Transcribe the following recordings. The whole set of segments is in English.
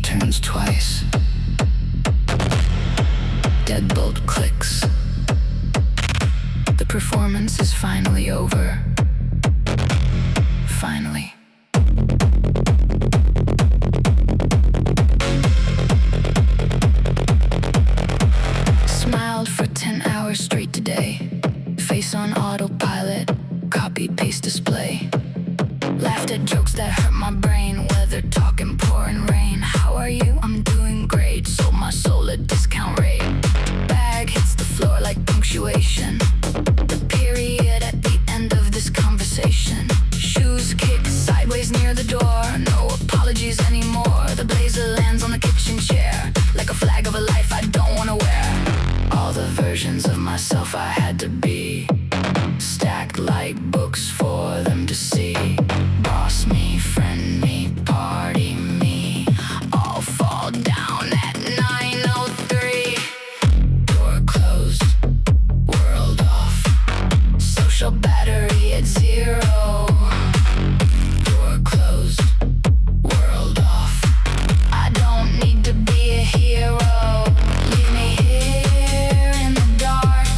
turns twice. Deadbolt clicks. The performance is finally over. Finally. Smiled for 10 hours straight today. Face on autopilot, copy paste display. Laughed at jokes that hurt my brain. Weather talking, pouring rain. How are you? I'm doing great. Sold my soul at discount rate. Bag hits the floor like punctuation. The period at the end of this conversation. Shoes kick sideways near the door. No apologies anymore. The blazer lands on the kitchen chair like a flag of a life I don't wanna wear. All the versions of myself I had to be, stacked like books for them to see. Boss me, friend me, party me, all fall down at 9:03. Door closed, world off, social battery at 0. Door closed, world off, I don't need to be a hero. Leave me here in the dark.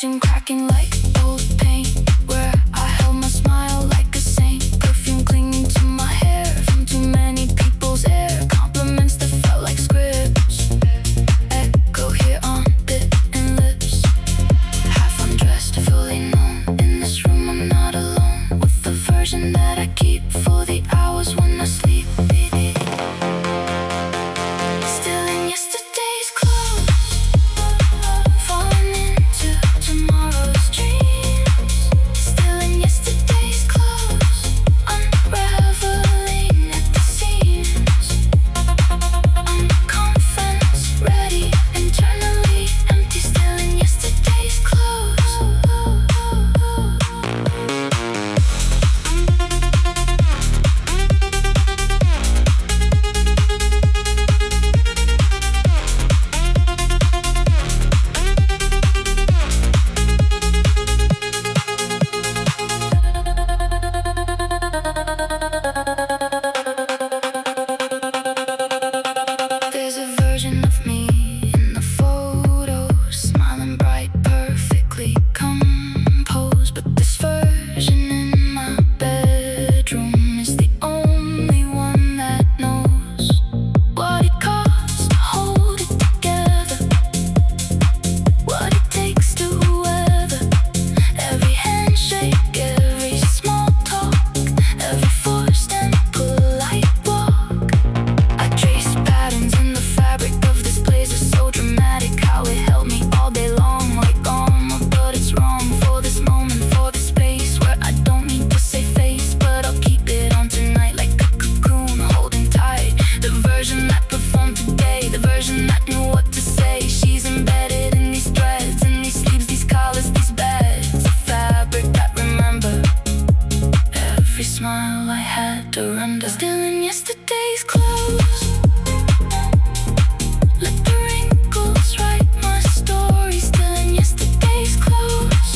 vision cracking like old paint, where I held my smile like a saint. Perfume clinging to my hair from too many people's air. Compliments that felt like scripts echo here on bitten lips. Half undressed, fully known. In this room I'm not alone, with the version that I keep for the hours when I sleep. Still in yesterday's clothes, falling into tomorrow's dreams. Still in yesterday's clothes, unraveling at the seams. I'm confidence ready, internally empty. Still in yesterday's clothes. There's a version of me in the photos, smiling bright, perfectly composed. But this version in my bedroom is the only one that knows what it costs to hold it together, what it takes to weather every handshake, every small talk, every forced and polite walk. I trace patterns in the fabric of this place. It's so dramatic how it held me all day long like armor, but it's wrong for this moment, for this space where I don't need to save face, but I'll keep it on tonight like a cocoon holding tight. The version that performed today, the version that knew what to say. She's embedded in these threads, in these sleeves, these collars, these beds. A fabric that remember every smile I had to render. Still in yesterday's clothes, let the wrinkles write my story. Still in yesterday's clothes,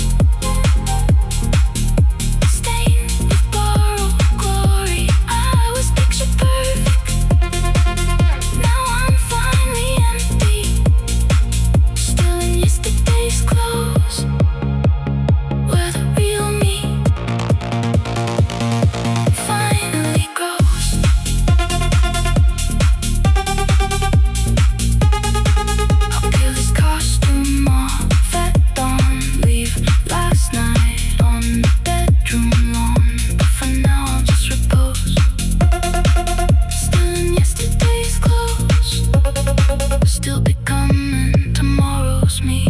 stained with borrowed glory. I was picture perfect, now I'm finally empty. Still in yesterday's clothes, where the real me finally grows. I'll peel this costume off at dawn, leave last night on the bedroom lawn, but for now I'll just repose. Still in yesterday's clothes, still becoming tomorrow's me.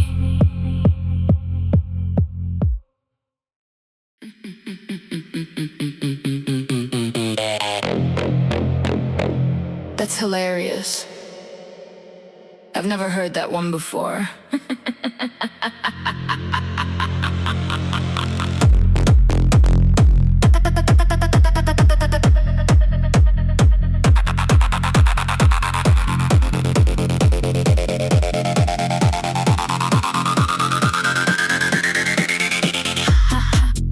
That's hilarious. I've never heard that one before.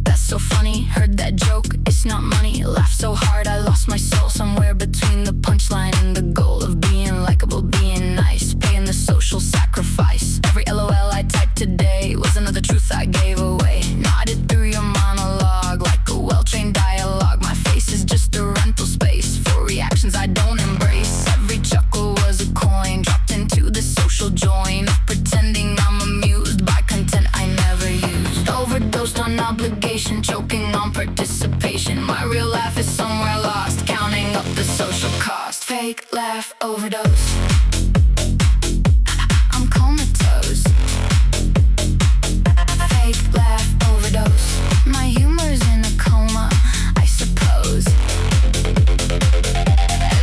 That's so funny, heard that joke, it's not money. Laughed so hard I lost my soul somewhere between the punchline and the goal of being likable, being nice, paying the social sacrifice. Every LOL I typed today was another truth I gave away. Nodded through your monologue like a well-trained dialogue. My face is just a rental space for reactions I don't embrace. Every chuckle was a coin dropped into the social join of pretending I'm amused by content I never used. Overdosed on obligation, choking on participation. My real laugh is somewhere lost, counting up the social cost. Fake laugh overdose, I'm comatose. Fake laugh overdose, my humor's in a coma, I suppose.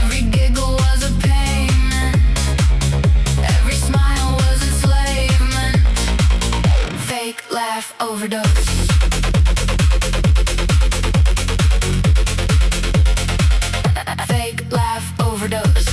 Every giggle was a payment, every smile was enslavement. Fake laugh overdose. Fake laugh overdose.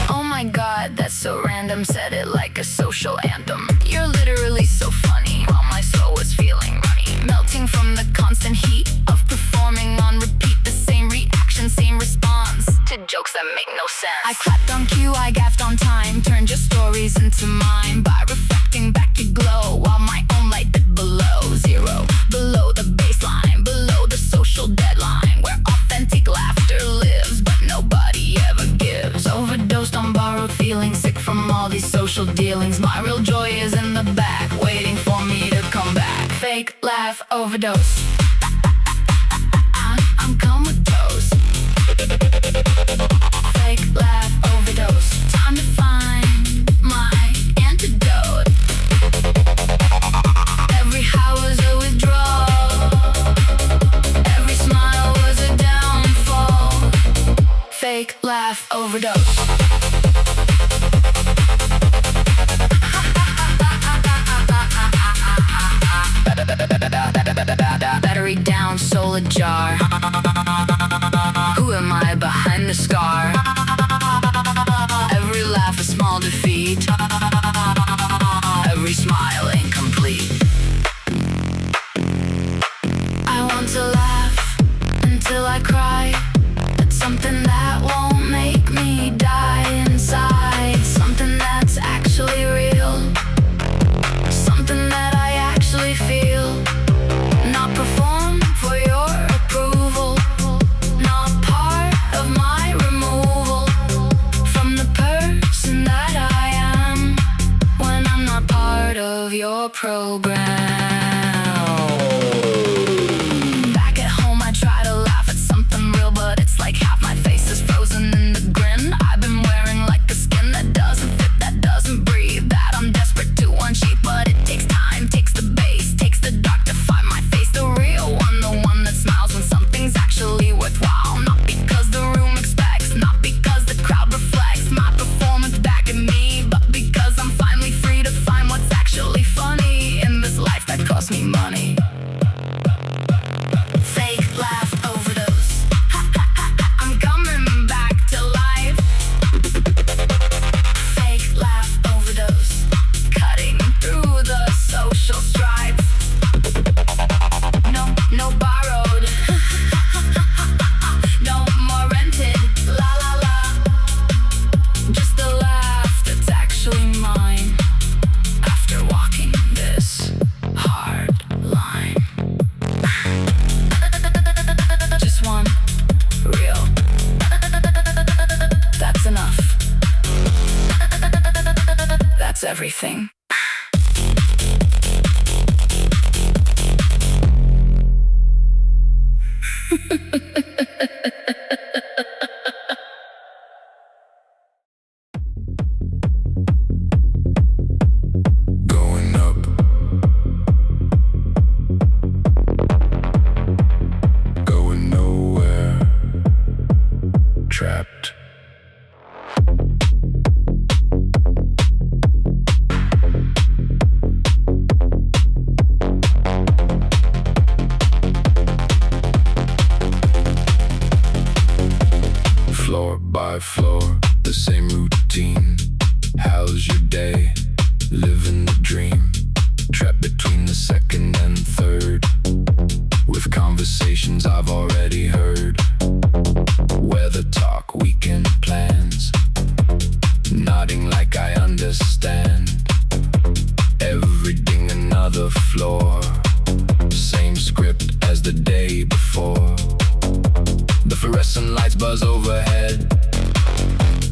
Oh my god, that's so random. Said it like a social anthem. You're literally so funny, while my soul was feeling runny, melting from the constant heat of performing on repeat. The same reaction, same response to stupid jokes that make no sense. I clapped on cue, I gaffed on time, turned your stories into mine by reflecting back your glow while my own light dipped below zero, below the baseline, below the social deadline where authentic laughter lives but nobody ever gives. Overdosed on borrowed feelings, sick from all these social dealings. My real joy is in the back, waiting for me to come back. Fake laugh overdose. I'm comatose. Fake laugh overdose. Time to find my antidote. Every high was a withdrawal. Every smile was a downfall. Fake laugh overdose. Battery down, soul ajar. Who am I behind the scar? Every laugh a small defeat. Every smile incomplete. I want to laugh until I cry at something that won't make me die inside. Something that's actually real. Something that I actually feel. Not perform for your approval. Not part of my removal from the person that I am when I'm not part of your program. Back at home I try to laugh at something real, but it's like half my face is frozen in the grin. I've been wearing like a skin that doesn't fit, that doesn't breathe, that I'm desperate to unsheath. But it takes time, takes the base, takes the dark to find my face. The real one, the one that smiles when something's actually worthwhile. Not because the room expects, not because the crowd reflects my performance back at me, but because I'm finally free to find what's actually funny in this life that costs me money. Fake laugh overdose. I'm coming back to life. Fake laugh overdose. Cutting through the social strife. No borrowed. No more rented. La la la. Just a laugh that's actually mine. After walking this hard line. Just one real. That's enough. That's everything. Going up, going nowhere, trapped. Floor by floor, the same routine. How's your day? Living the dream. Trapped between the second and third, with conversations I've already heard. Weather talk, weekend plans. Nodding like I understand. Everything another floor. Same script as the day before. The fluorescent lights buzz overhead,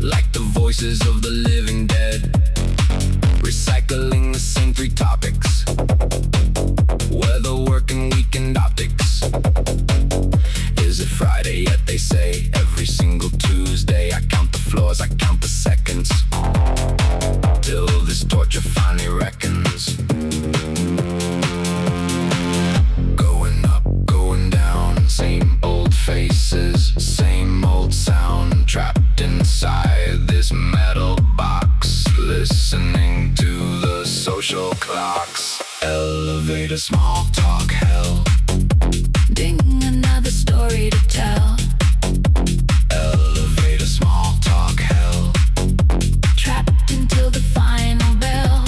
like the voices of the living dead. Recycling the same three topics. Weather, work, and weekend optics. Is it Friday yet? They say every single Tuesday. I count the floors, I count the seconds, till this torture finally reckons. Going up, going down, same old faces, same old sound. Trapped inside this metal box, listening to the social clocks. Elevator, small talk, hell. Ding, another story to tell. Elevator, small talk, hell. Trapped until the final bell.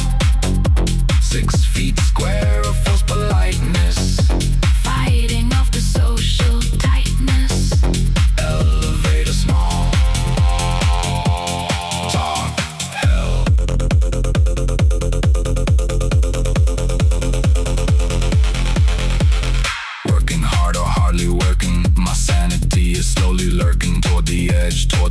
6 feet square of false politeness. Fighting off the social tightness. Elevator, small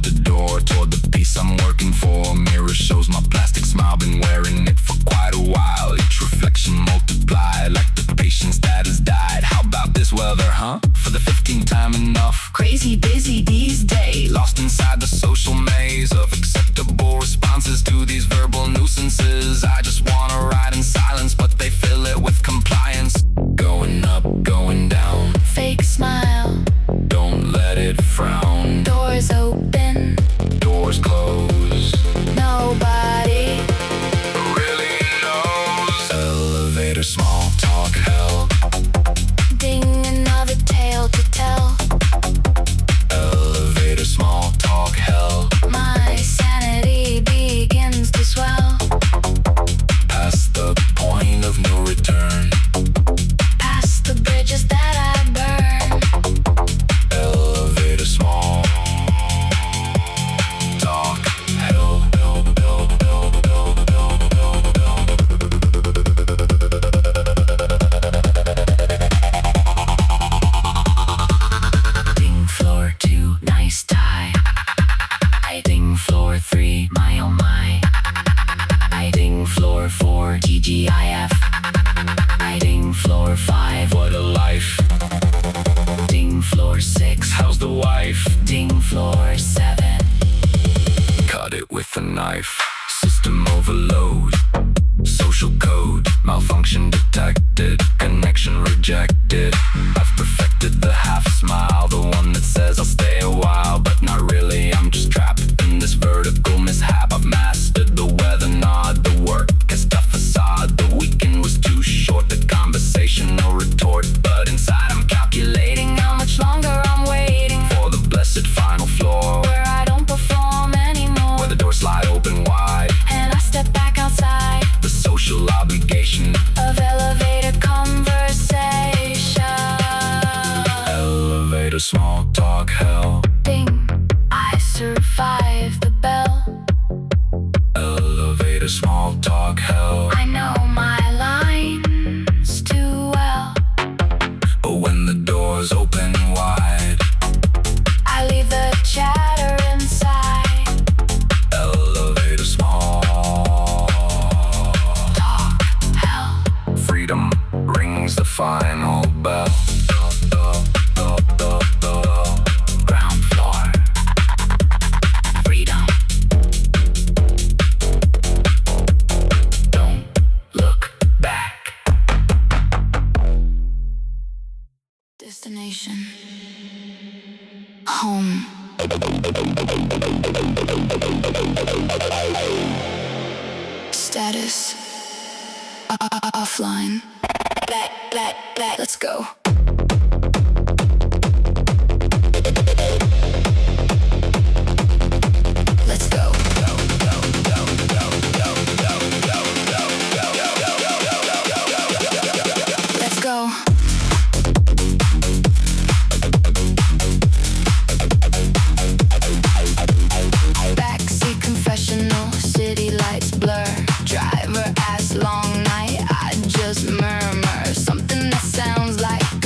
the door toward the peace I'm working for. Mirror shows my plastic smile, been wearing it for quite a while. Each reflection multiplied like the patience that has died. How about this weather, huh? For the 15th time enough. Crazy busy these days. Lost inside the social maze of acceptable responses to these verbal nuisances. I just wanna ride in silence, but they fill it with compliance. Going up, going down. Fake smile. Don't let it frown. Doors open. Doors close. Nobody Really knows. Elevator small talk hell. ding, another tale to tell. Elevator small talk hell. My sanity begins to swell. Past the point of no return. Past the bridges that I burn. Elevator small talk hell. Ding floor 2, nice tie. I ding floor 3, my oh my. I ding floor 4, TGIF. I ding floor 5, What a life. ding floor 6, How's the wife? ding floor 7. Cut it with a knife. System overload. Social code. Malfunction detected. Connection rejected. I've perfected the half smile. The one that says I'll stay a while, but not really. I'm just trapped in this vertical mishap. I've mastered the weather nod. The work is the facade. The weekend was too short. The conversation no retort. But inside I'm calculating How much longer I'm waiting for the blessed final floor, where I don't perform anymore. where the doors slide open wide. And I step back outside The social obligation. of elevator conversation. Elevator small talk hell. Ding, I survived the bell. Elevator small talk hell. I know my lines too well. But when the doors open wide, I leave the chatter inside. elevator small Talk hell. freedom rings the final bell. Ground floor. Freedom. Don't look back. Destination. Home. Status. Offline. Black. Let's go. Let's go. Let's go. Backseat confessional, city lights blur. Driver ass long night, I just murmur something that sounds like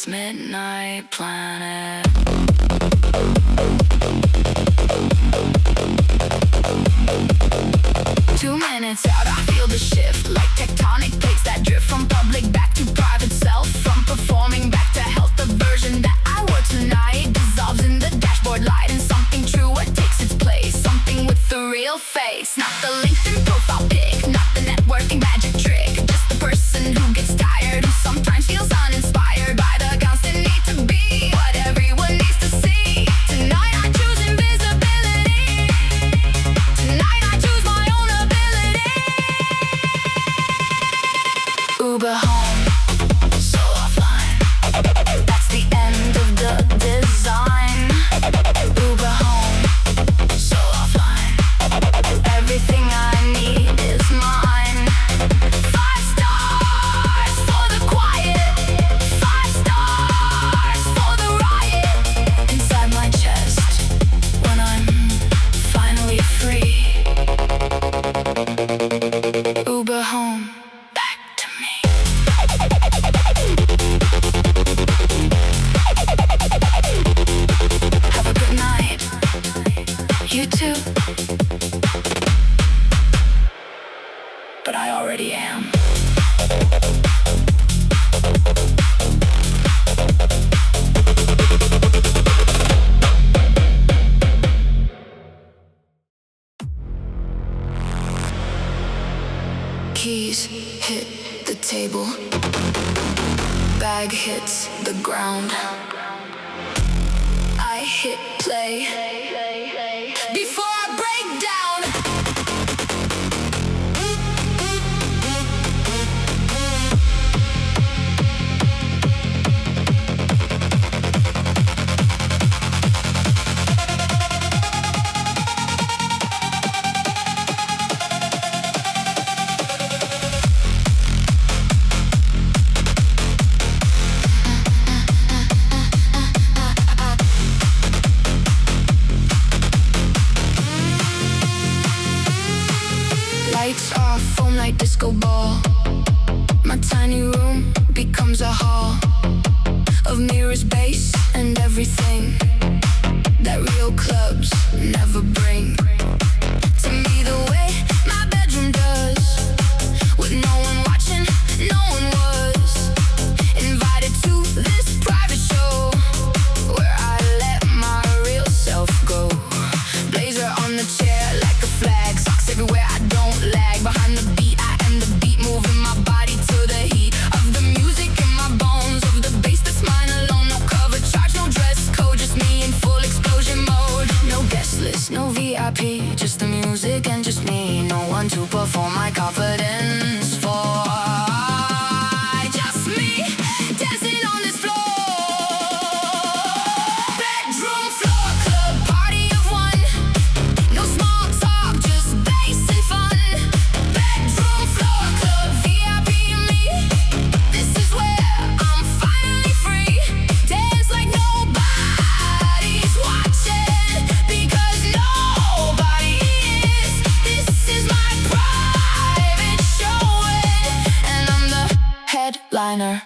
Midnight Planet. 2 minutes out, I feel the shift like tectonic plates that drift from public back to private self, from performing back to health. The version that I wore tonight dissolves in the dashboard light, and something true what takes its place, something with the real face. Not the LinkedIn profile pic, not the networking magic trick, just the person who gets tired, who sometimes feels uninspired by the constant need to be what everyone needs to see. Tonight I choose invisibility. Tonight I choose my own ability. Uber home, so offline. That's the end of the design. Uber home, so offline. Everything I need is mine. 5 stars for the quiet. 5 stars for the riot. Inside my chest, when I'm finally free. Uber home, back to me. Have a good night. You too. But I already am. Keys hit the table. Bag hits the ground. I hit play before I break down. Lights off, foam like disco ball. My tiny room becomes a hall of mirrors, bass, and everything that real clubs never bring. To me the way my bedroom does, with no one watching, no one was invited to this private show where I let my real self go. Blazer on the chair like a flag, socks everywhere, I don't lag. Behind the beat, I am the beat, moving my body to the heat of the music in my bones, of the bass that's mine alone. No cover charge, no dress code, just me in full explosion mode. No guest list, no VIP, just the music and just me. No one to perform my confidence for. Just me dancing on this floor. Bedroom floor club, party of one. No small talk, just bass and fun. Bedroom floor club, VIP and me. This is where I'm finally free. Dance like nobody's watching, because nobody is. This is my private showing, and I'm the headliner.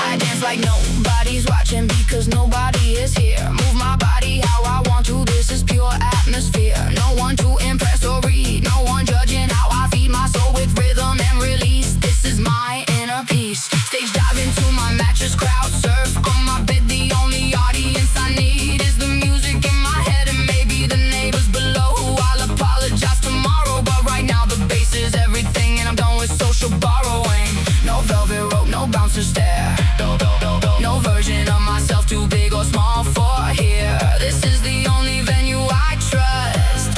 I dance like nobody's watching, because nobody is here. Move my body how I want to, this is pure atmosphere. No one to impress or read, no one judging how I feed my soul with rhythm and release. This is my inner peace. Stage dive into my mattress, crowd surf on my bed. The only audience I need is the music in my head, and maybe the neighbors below, who I'll apologize tomorrow. But right now the bass is everything, and I'm done with social borrowing. No velvet rope, no bouncer stare. No version of myself too big or small for here. This is the only venue I trust.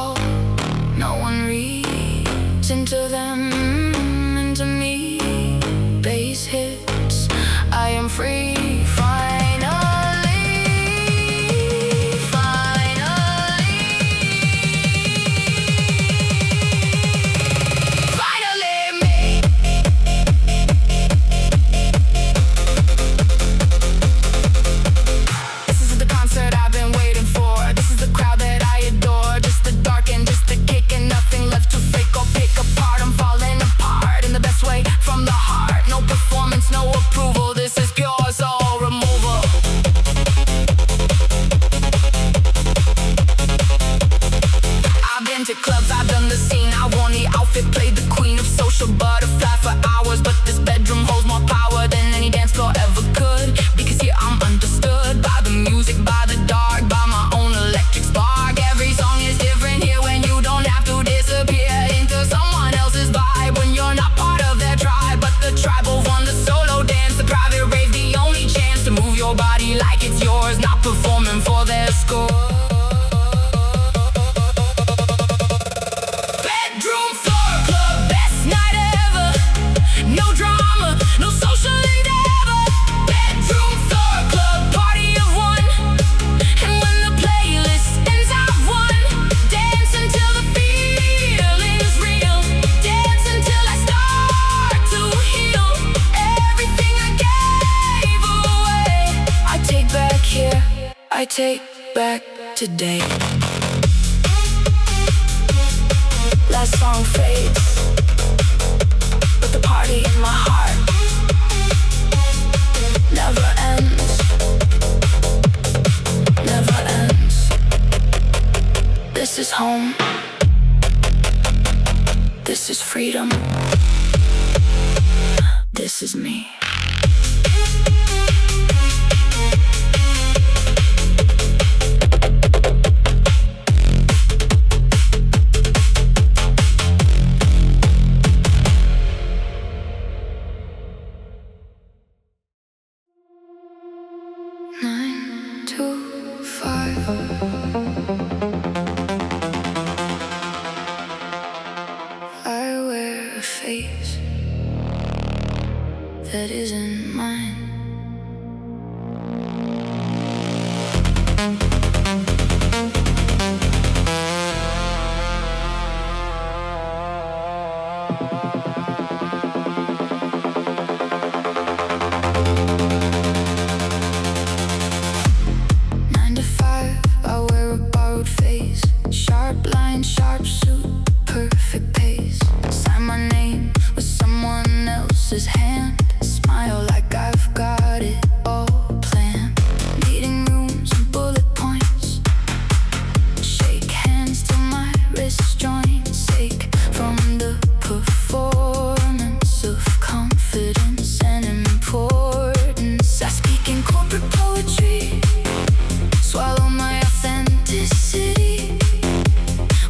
all. No one reads into them, into me. Bass hits, I am free. I take back today. Last song fades, but the party in my heart never ends, never ends. This is home. This is freedom. This is me. That isn't mine. Swallow my authenticity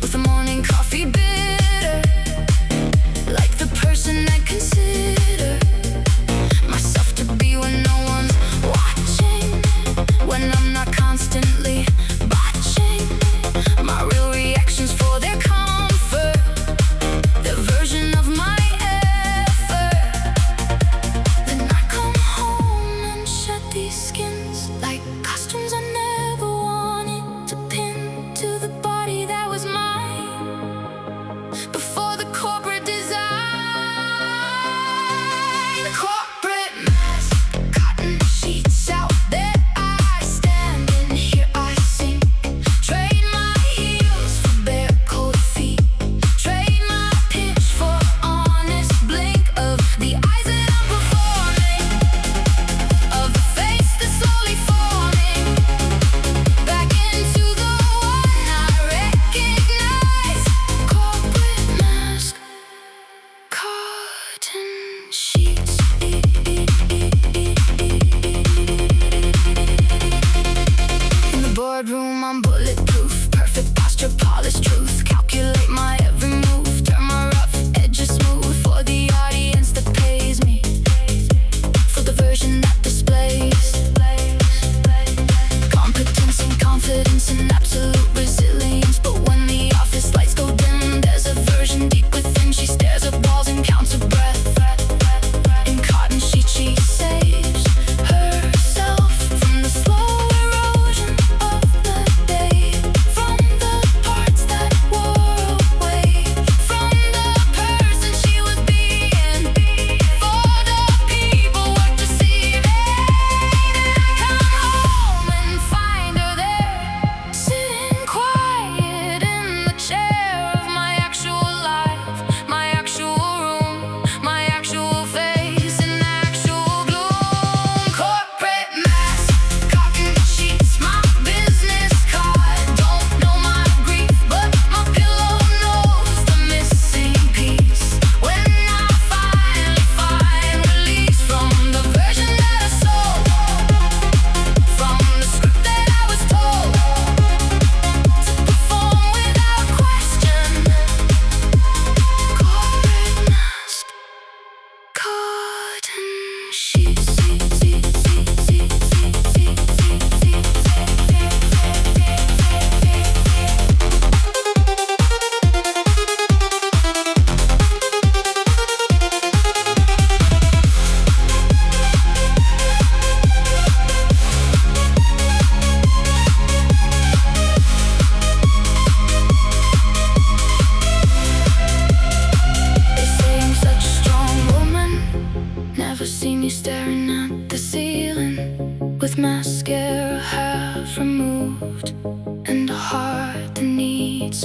with a morning coffee.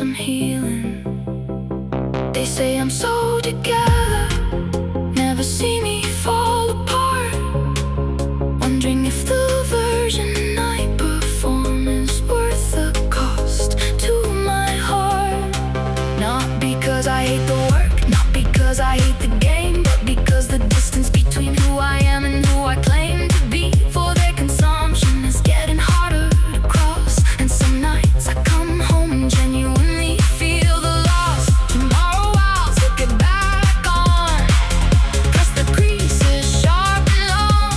some healing. They say I'm so together, never see me fall apart. Wondering if the version I perform is worth the cost to my heart. Not because I hate the work, not because I hate the game, but because the distance between who I am and who I claim to be for their consumption is getting harder to cross. And some nights I come home and genuinely feel the loss. Tomorrow I'll take it back on, press the creases sharp and long.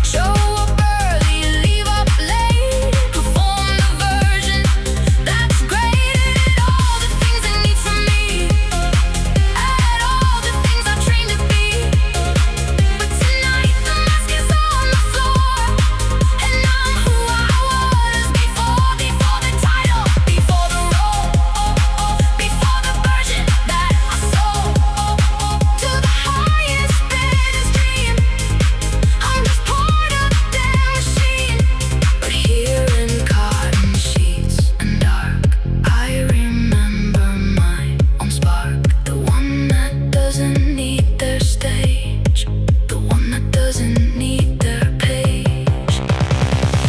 Show up early, leave up late, perform the version that's great at all the things they need from me, at all the things I trained to be. But tonight the mask is on the floor, and I'm who I was before the title, before the role, before the version that I sold to the highest bidder's dream. I'm just part of their machine. But here in cotton sheets and dark, I remember my own spark, the one that doesn't need their stage, the one that doesn't need their page.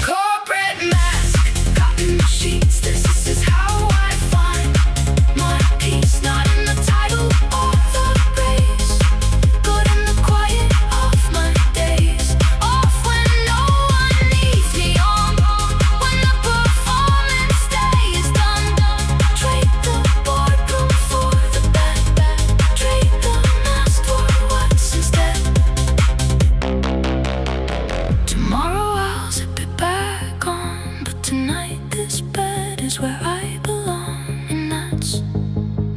Corporate mask, cotton sheets, this is how I find my peace. Not in the title or the praise, but in the quiet of my days. Off when no one needs me on, when the performance day is done. Trade the boardroom for the bed, trade the mask for what's instead. Tomorrow I'll zip it back on, but tonight this bed is where I belong. And that's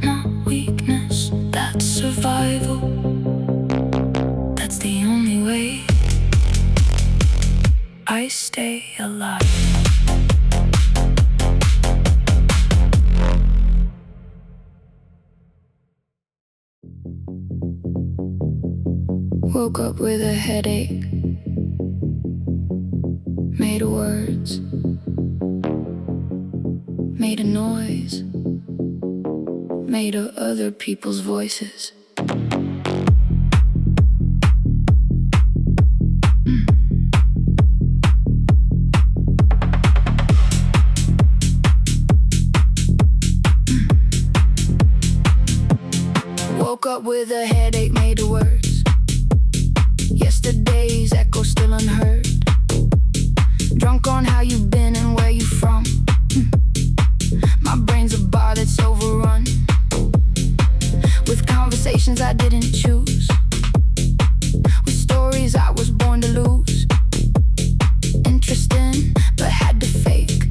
not weakness, that's survival. That's the only way I stay alive. Woke up with a headache, made of words, made of noise, made of other people's voices. Woke up with a headache, made of words. Yesterday's echo still unheard. Drunk on how you've been and where you from. My brain's a bar that's overrun with conversations I didn't choose, with stories I was born to lose. Interesting, but had to fake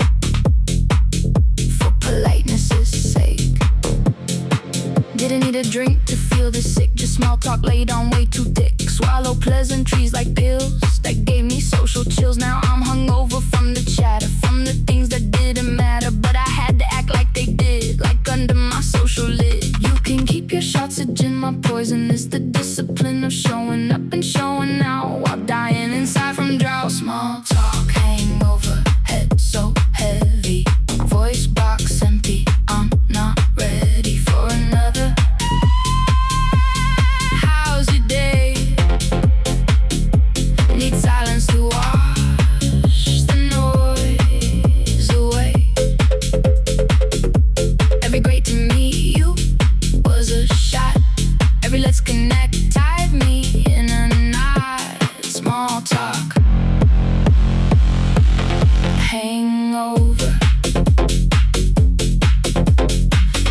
for politeness' sake. Didn't need a drink to feel this sick, just small talk laid on way too thick. Swallow pleasantries like pills that gave me social chills. Now I'm hungover from the chatter, from the things that didn't matter, but I had to act like they did, like under my social lid. You can keep your shots of gin, my poison is the discipline of showing up and showing out while dying inside from drought. Small talk, hangover, head so heavy, voice box empty, I'm not ready for another. How's your day? Need silence to wash the noise away. Every great to meet you was a shot. Every let's connect tied me in a knot. Small talk, hangover.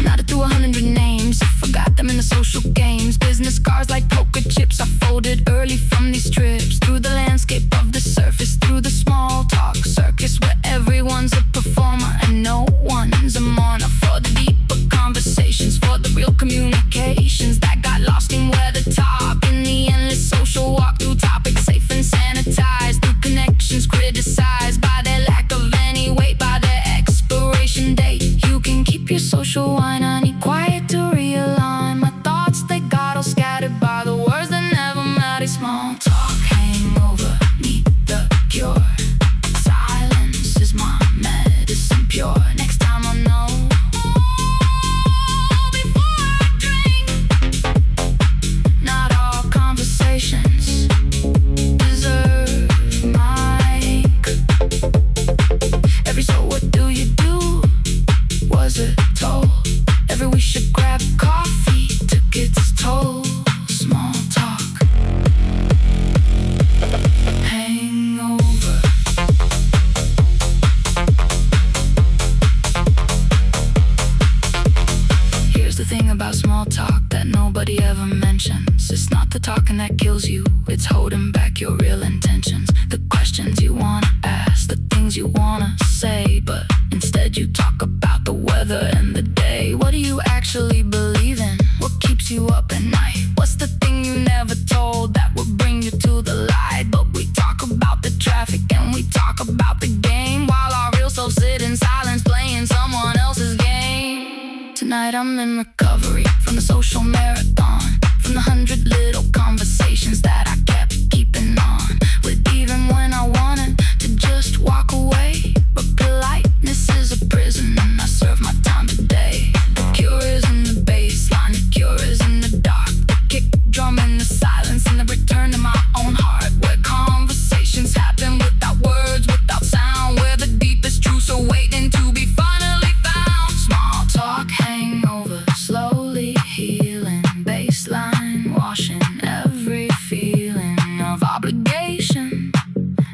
Nodded through 100 names, forgot them in the social games. Business cards like poker chips, I folded early from these trips. Through the landscape of the surface, through the small talk circus, where everyone's a performer and no one's a mourner. For the deeper conversations, for the real communications that got lost in where the top, in the endless social walk through topics safe and sanitized, through connections criticized by their lack of any weight, by their expiration date. You can keep your social wine, I need quiet to realign my thoughts. They got all scattered by the words that never mattered. Small talk, hangover, need the cure. Silence is my medicine pure. Next time I know the thing about small talk that nobody ever mentions. It's not the talking that kills you, it's holding back your real intentions. The questions you wanna ask, the things you wanna say, but instead you talk about the weather and the day. What do you actually believe in? What keeps you up at night? What's the thing you never told that would bring you to the light? But we talk about the traffic and we talk about the game, while our real selves sit in silence playing someone else's game. Tonight I'm in recovery from the social marathon, from the 100 little conversations that I kept keeping on with, even when I wanted to just walk away. But politeness is a prison and I serve my time today. The cure is in the bass line, the cure is in the dark, the kick drum in the silence, and the return to my own heart, where conversations happen without words, without sound, where the deepest truths are waiting to be finally found. Small talk hangover, slowly healing, baseline washing every feeling of obligation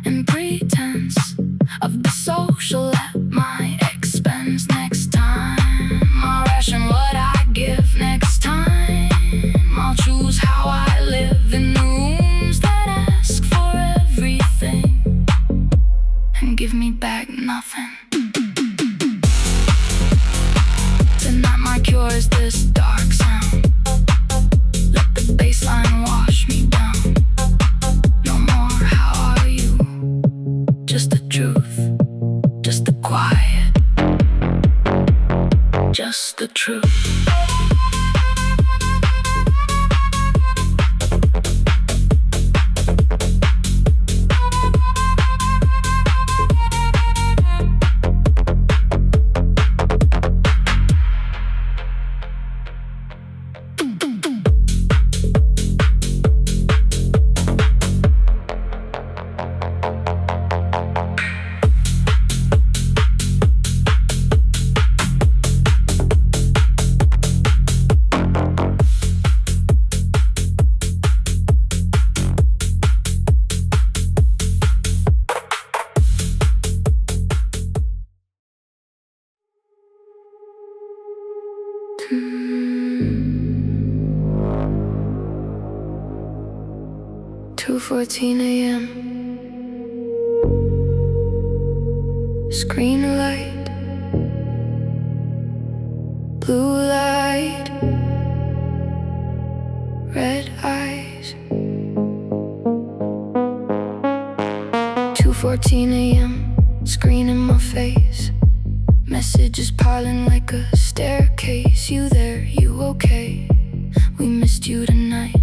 and pretense, of the social at my expense. Next time I'll ration what I give. Next time I'll choose how I live in the rooms that ask for everything and give me back nothing. Tonight my cure is this dark sound. Let the bassline wash me down. No more how are you, just the truth, just the quiet, just the truth. Two 2:14 a.m. Screen light, blue light, red eyes. 2:14 a.m. Screen in my face. Messages piling like a staircase. You there, you okay? We missed you tonight.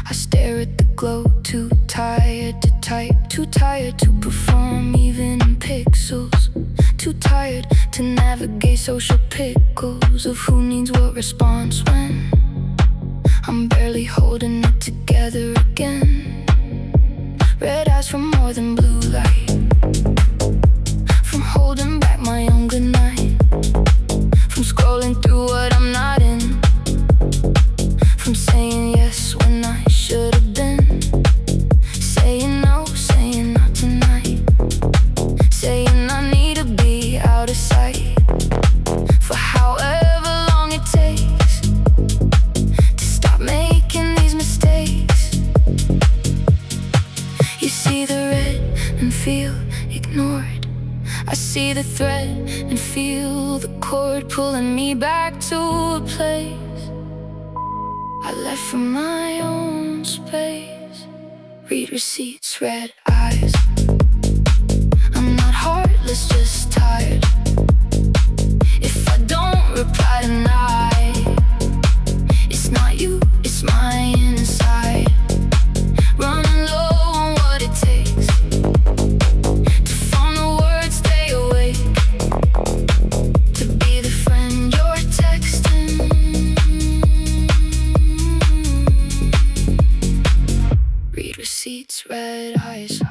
I stare at the glow, too tired to type, too tired to perform even in pixels, too tired to navigate social pickles of who needs what response when I'm barely holding it together again. Red eyes from more than blue light, from holding back my own goodnight, from scrolling through what I'm not in, from saying yes when I should have been, saying no, saying not tonight, saying I need to be out of sight for however long it takes to stop making these mistakes. You see the red and feel ignored. I see the thread and feel the cord pulling me back to a place I left from my own space. Read receipts, red eyes. I'm not heartless, just tired. If I don't reply tonight, it's not you, it's my inside. Running low on what it takes to find the words, stay awake, to be the friend you're texting. Read receipts, red eyes.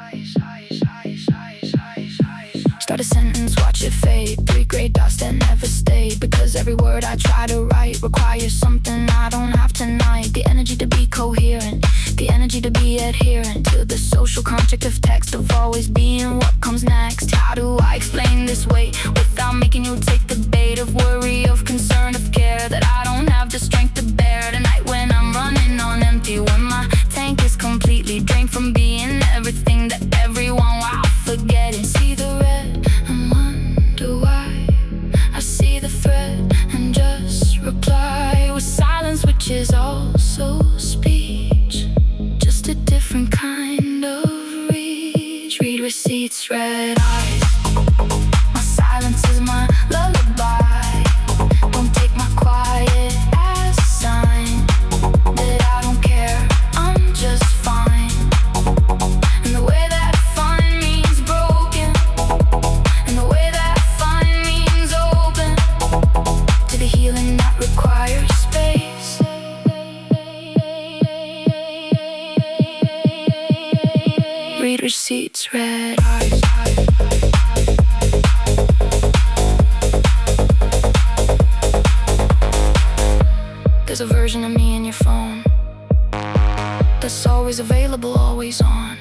Start a sentence, watch it fade. 3 gray dots that never stay, because every word I try to write requires something I don't have tonight. The energy to be coherent, the energy to be adherent to the social contract of text, of always being what comes next. How do I explain this weight without making you take the bait of worry, of concern, of care that I don't have to is also speech, just a different kind of reach. Read receipts, red eyes. My silence is my lullaby. Don't take my quiet as a sign that I don't care, I'm just fine. And the way that fine means broken, and the way that fine means open to the healing that requires space. Read receipts, red eyes. There's a version of me in your phone that's always available, always on,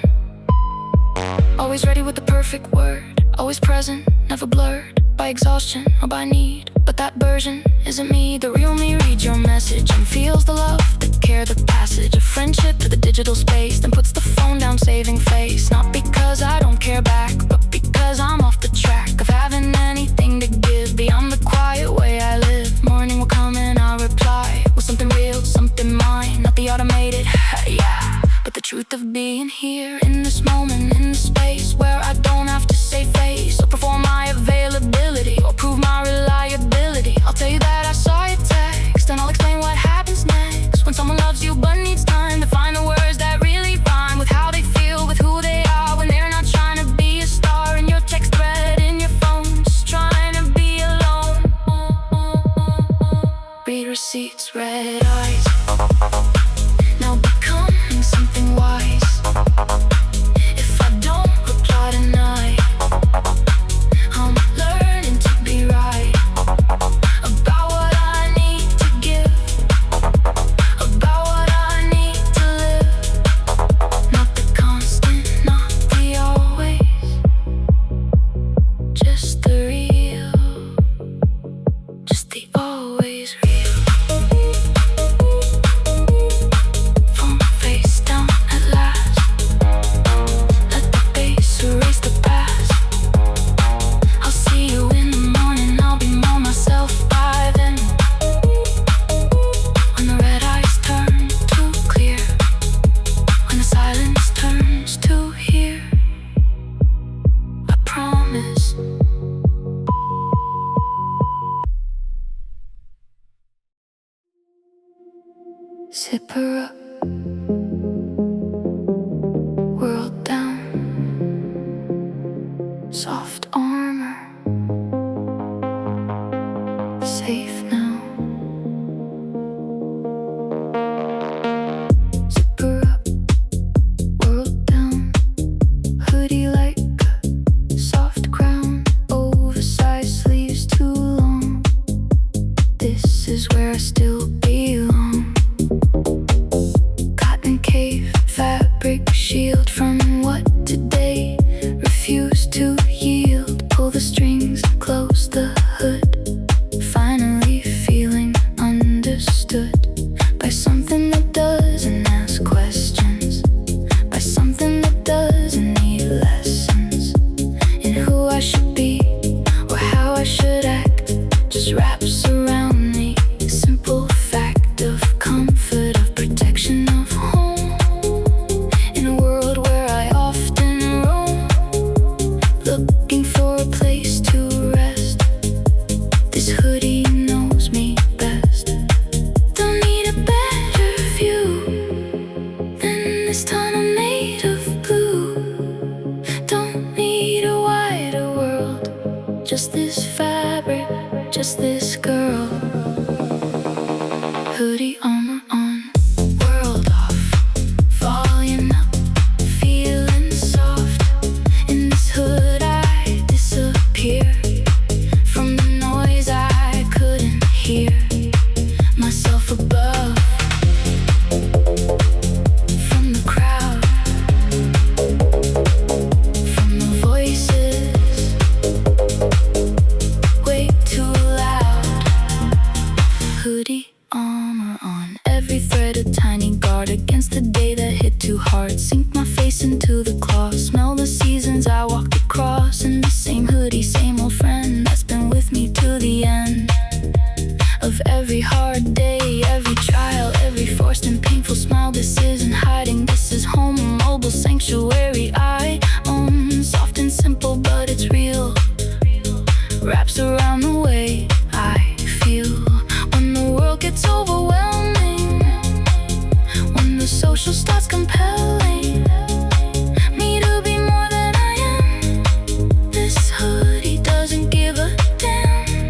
always ready with the perfect word, always present, never blurred by exhaustion or by need. But that version isn't me. The real me reads your message and feels the love, the care, the passage of friendship to the digital space, then puts the phone down, saving face. Not because I don't care back, but because I'm off the track of having anything to give beyond the quiet way I live. Morning will come and I'll reply with something real, something mine, not the automated, yeah, but the truth of being here in this moment, in the space where I don't have to save face or perform my availability or prove my reliability. I'll tell you that I saw your text, and I'll explain what happens next when someone loves you but needs time to find the words that really rhyme with how they feel, with who they are, when they're not trying to be a star in your text thread, in your phone, just trying to be alone. Read receipts, red eyes. Now becoming something wise. If I don't reply tonight, I'm learning to be right about what I need to give, about what I need to live. Not the constant, not the always, just the real, just the always real. Phone face down at last. Let the bass erase the past. I'll see you in the morning, I'll be more myself by then. When the red eyes turn too clear, when the silence turns to here, I promise. Zip her up, world down, soft armor, safe now. Zip her up, world down, hoodie like a soft crown, oversized sleeves too long. This is where I still belong. Cotton cave, fabric shield from what today refused to yield. Pull the strings, close the hood. Finally feeling understood by something that doesn't ask questions, by something that doesn't need lessons in who I should be or how I should act. Just wraps around me, simple fact of comfort, of protection, of home. In a world where I often roam, looking for a place to rest, this hoodie knows me best. Don't need a better view than this tunnel made of blue. Don't need a wider world, just this fabric, just this girl. Hoodie armor on, world off, volume up, feeling soft. In this hood I disappear from the noise I couldn't hear myself above, from the crowd, from the voices way too loud. Hoodie armor on, every thread a tiny guard against the day that hit too hard. Sink my face into the cloth, smell the seasons I walked across. In the same hoodie, same old friend that's been with me to the end of every hard day, every trial, every sanctuary I own. Soft and simple, but it's real. Wraps around the way I feel when the world gets overwhelming, when the social starts compelling me to be more than I am. This hoodie doesn't give a damn.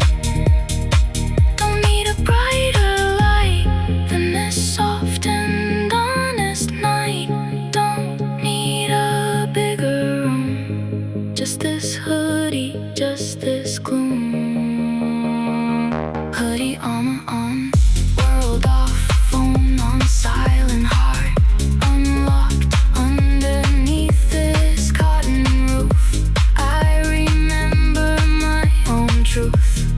Don't need a brighter light than this soft and honest night. Don't need a bigger room. Just this hoodie, just this gloom. Hoodie armor on, world off, phone on silent, heart unlocked underneath this cotton roof. I remember my own truth,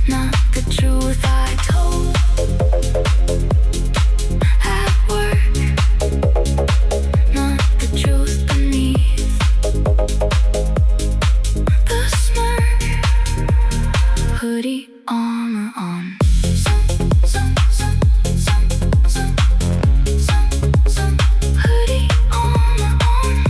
not the truth I told at work, not the truth beneath the smirk. Hoodie armor on. Hoodie armor on.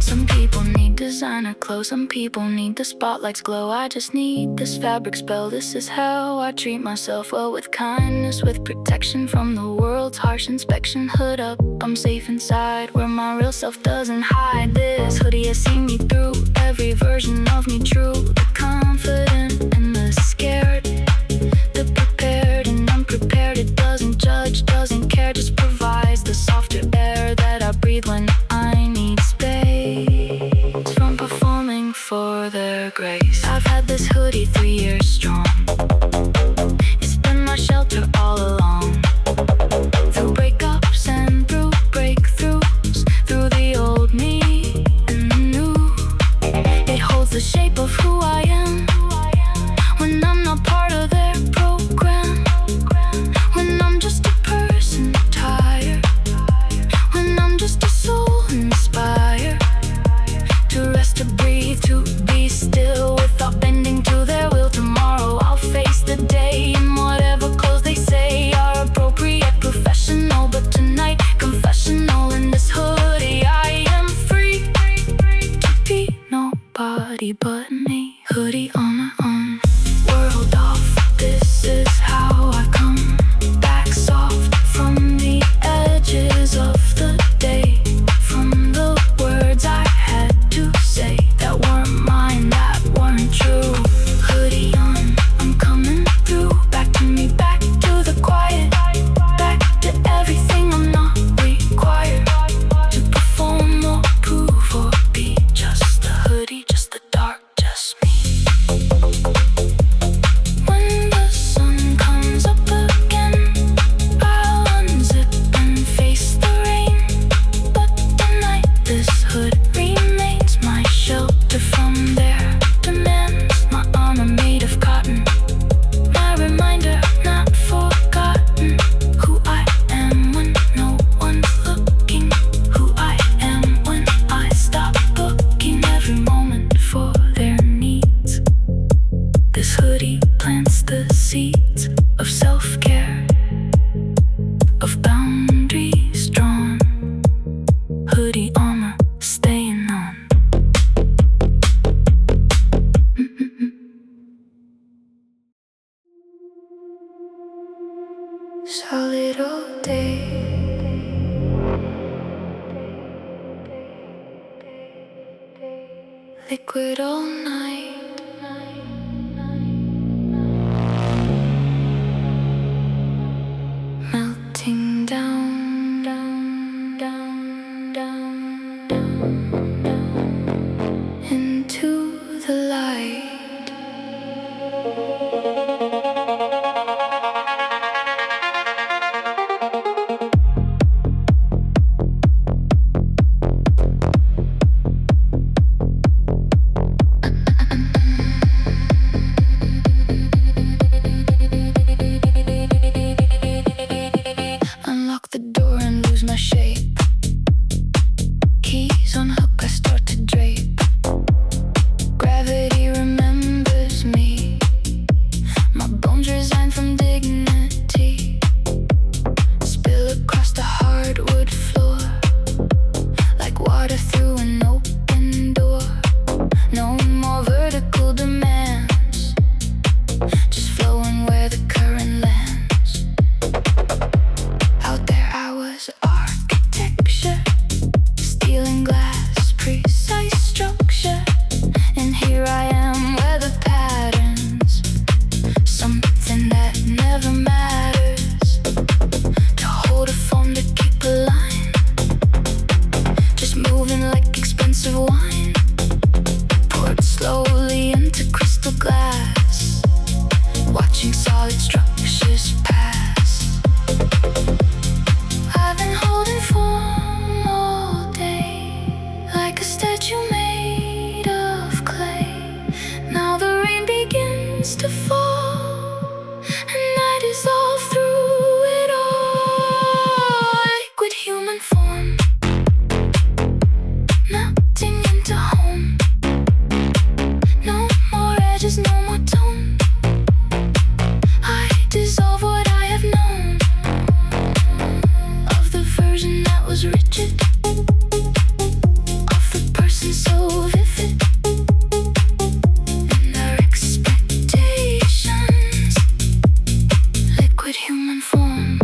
Some people need designer clothes, some people need the spotlight's glow. I just need this fabric spell. This is how I treat myself, well, with kindness, with protection from the world's harsh inspection. Hood up, I'm safe inside, where my real self doesn't hide. This hoodie has seen me through every version of me, true. The confident and the scared, the prepared and unprepared. It doesn't judge, doesn't care, just provides the softer air that I breathe when I need space from performing for their grace. I've had this hoodie 3 years strong. It's been my shelter all along, through breakups and through breakthroughs, through the old me and the new. It holds the shape of who I am when I'm not part of their program, when I'm just a person tired, when I'm just a soul inspired to rest, to breathe, to be still without bending to their will. Tomorrow I'll face the day in whatever clothes they say are appropriate, professional, but tonight confessional. In this hoodie I am free to be nobody but me. Hoodie armor on, world off. This is how I come back soft from the edges of the day, from the words I had to say that weren't mine, that weren't true. Hoodie on, I'm coming through. Back to me, back to the quiet, back to everything I'm not required to perform or prove or be. Just the hoodie, just the dark, just me. When the sun comes up again, I'll unzip and face the rain. But tonight this hood remains my shelter from their demands. My armor made of cotton, my reminder not forgotten. Who I am when no one's looking, who I am when I stop booking every moment for their needs. This hoodie plants the seeds of self-care, of boundaries drawn. Hoodie armor staying on. Solid all day, liquid all night. Melting down, down, down, down, down, down into the light. to fall, and I dissolve through it all. Liquid human form, melting into home. No more edges, no more tone. I dissolve what I have known of the version that was rigid, of the person so vivid, and their expectations. Liquid human form.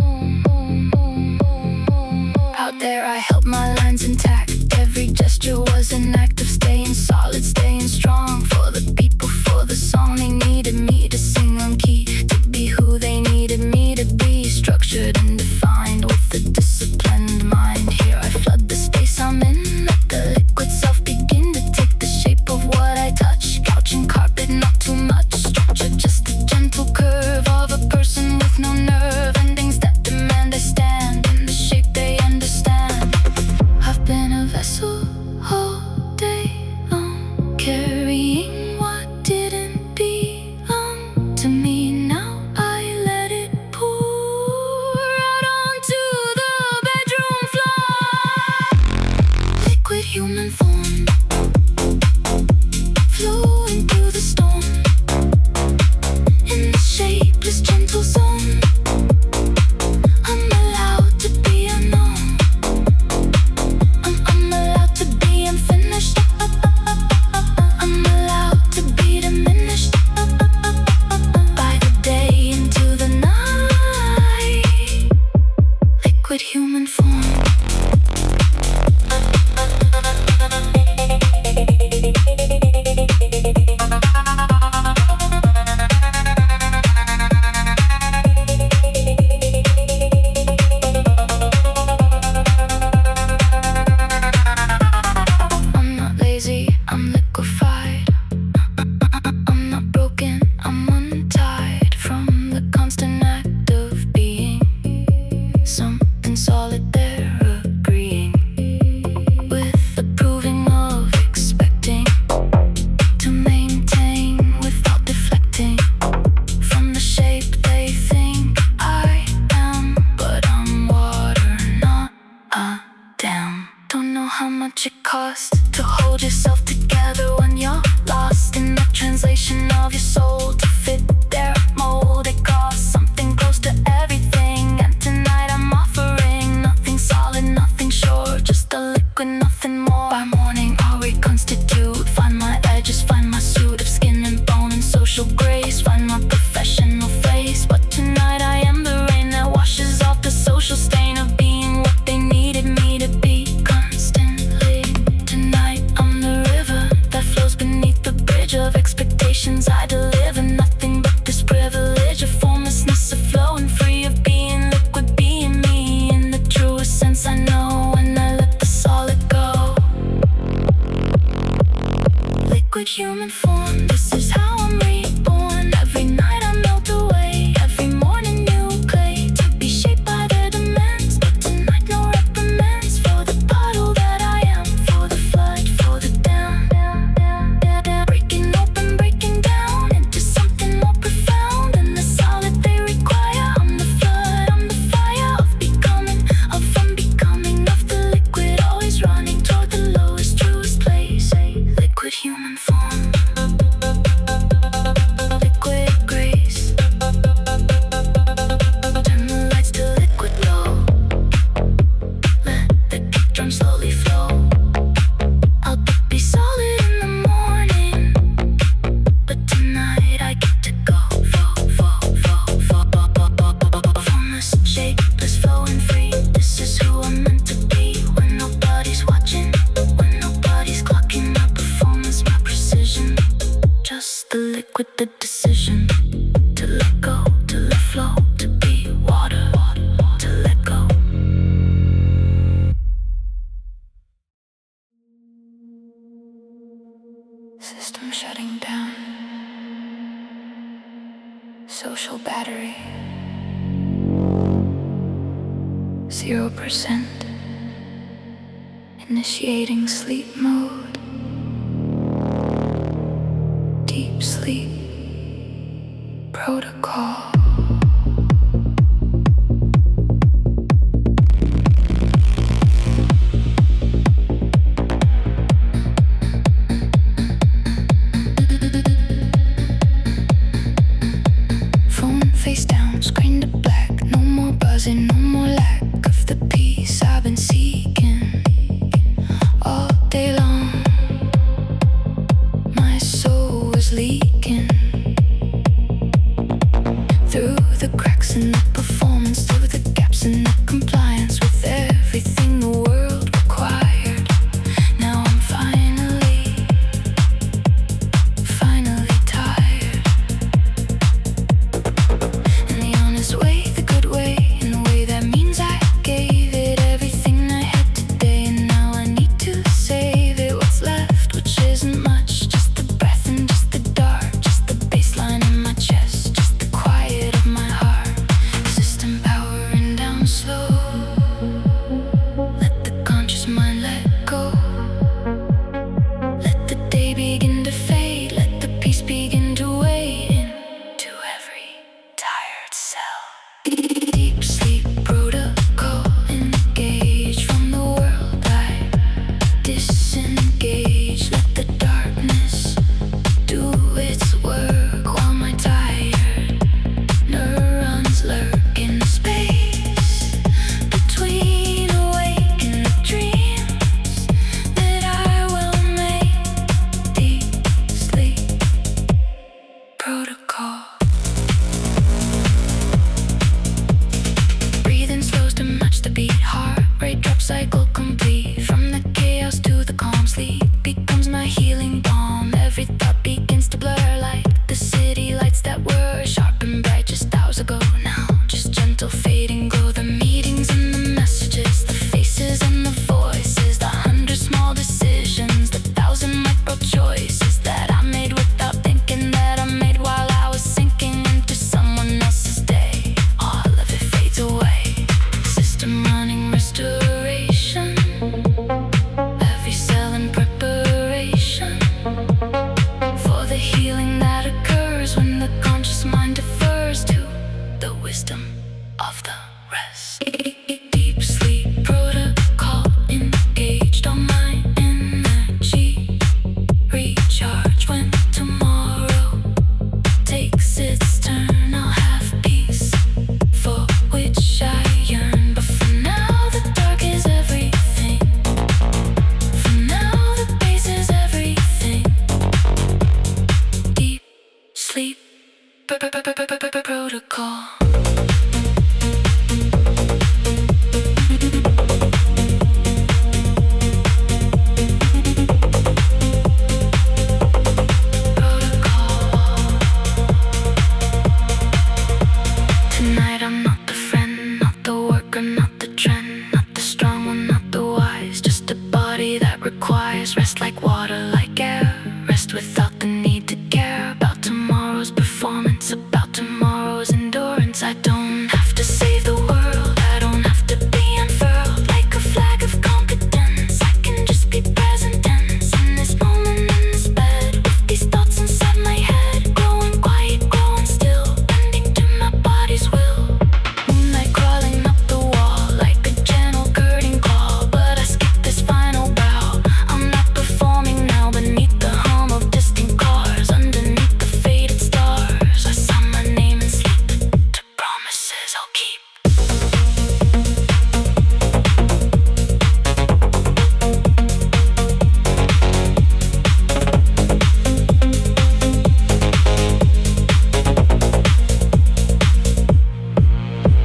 Out there I held my lines intact. Every gesture was an act of staying solid, staying strong. For the people, for the song, they needed me to sing on key, to be who they needed me to be. Structured and defined with a disciplined mind. Here I flood the space I'm in. Let the liquid self begin to take the shape of what I touch. Couch and carpet, not too much structure, just a gentle curve of a person with no nerve. Endings that demand I stand in the shape they understand. I've been a vessel all day long, carrying what didn't belong to me. Now I let it pour out onto the bedroom floor. Liquid human form, flowing through the storm, in the shapeless gentle zone. I'm allowed to be unknown. I'm allowed to be unfinished. I'm allowed to be diminished by the day into the night. Liquid human form. I'm not lazy, I'm liquefied. I'm not broken, I'm untied from the constant act of being. Something solid there, agreeing with approving of expecting to maintain without deflecting from the shape they think I am. But I'm water, not a dam. Don't know how much it costs to hold yourself together when you're lost in the translation of your soul to fit their mold. It costs something close to everything, and tonight I'm offering nothing solid, nothing sure, just a liquid, nothing more. By morning I'll reconstitute, find my edges, find my suit of skin and bone and social grace, find my professional face. But tonight I am the rain that washes off the social stain of being what they needed me to be constantly. Tonight I'm the river that flows beneath the bridge of expectations. I deliver nothing but this privilege of formlessness, of flowing free, of being liquid, being me in the truest sense I know when I let the solid go. Liquid human form, this is how I'm reborn. Every night I melt away, every morning new clay to be shaped by their demands. But tonight no reprimands for the bottle that I am, for the flood, for the dam. Breaking open, breaking down into something more profound than the solid they require. I'm the flood, I'm the fire of becoming, of unbecoming, of the liquid, always running toward the lowest, truest place. Liquid human form, liquid grace. Turn the lights to liquid glow. Let the kick drum slowly flow. I'll be solid in the morning, but tonight I get to go. Formless, shapeless, flowing free. This is who I'm meant to be when nobody's watching, when nobody's clocking my performance, my precision. Just the liquid, the decision to let go, to let flow, to be water, to let go. System shutting down. Social battery 0%. Initiating sleep mode. Deep sleep. protocol. Phone face down, screen to black. No more buzzing, no more lack of the peace I've been seeking all day long. My soul was leaking through the cracks in the performance, through the gaps in the compliance with everything the world required. Now I'm finally tired. In the honest way, the good way, in the way that means I gave it everything I had today, and now I need to save it. What's left, which isn't much, just the breath and just the dark, just the baseline in my chest, just the quiet of my heart. System powering down slow. Let the conscious mind let go. Let the day begin to fade. Let the peace begin to wade into every tired cell. Deep sleep protocol. Engage from the world I disengage. Let the darkness do its work while my tired neurons lurk in space between awake and the dreams that I will make. Deep sleep protocol. Breathing slows to match the beat. Heart rate drop cycle complete. From the chaos to the calm, sleep becomes my healing balm. Every thought begins to blur like the city lights that were sharp and bright just hours ago. Now just gentle fading glow. The meetings and the messages, the faces and the voices, the 100 small decisions, the 1,000 micro choices that I made without thinking, that I made while I was sinking into someone else's day. All of it fades away. System running restoration. Every cell in preparation for the healing that occurs when the conscious mind defers to the wisdom of the rest. Deep sleep protocol. Engaged on my energy. Recharge when tomorrow takes its turn. I'll have peace for which I yearn. But for now the dark is everything. For now the base is everything. Deep sleep protocol. Tonight I'm not the friend, not the worker, not the trend, not the strong one, not the wise, just a body that requires rest like water, like air. Rest without the need to care about tomorrow's performance, about tomorrow's endurance. I don't have to save the world, I don't have to be unfurled like a flag of competence. I can just be present tense in this moment, in this bed, with these thoughts inside my head, growing quiet, growing still, bending to my body's will. Moonlight crawling up the wall like a gentle curtain call, but I skip this final bow. I'm not performing now beneath the hum of distant cars, underneath the faded stars. I sign my name and sleep to promises I'll keep.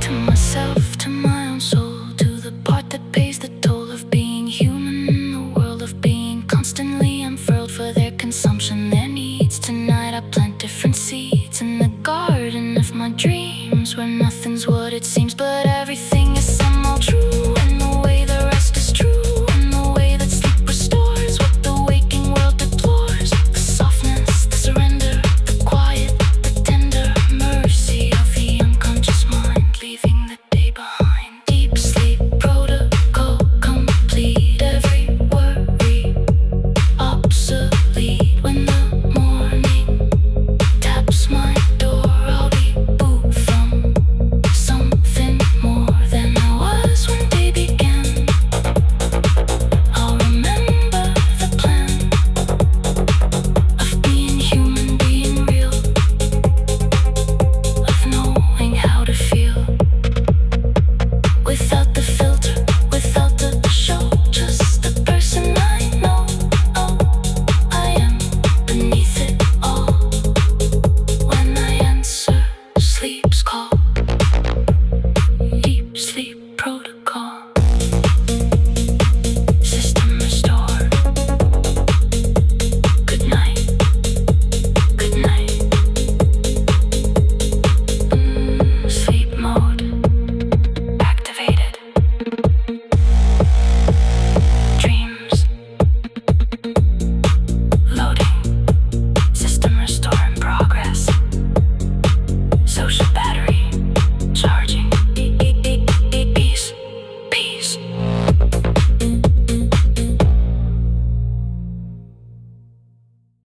To myself, to my own soul, to the part that pays the toll of being human in the world of being constantly unfurled for their consumption, their needs. Tonight I plant different seeds in the garden of my dreams, where nothing's what it seems, but everything is somehow true.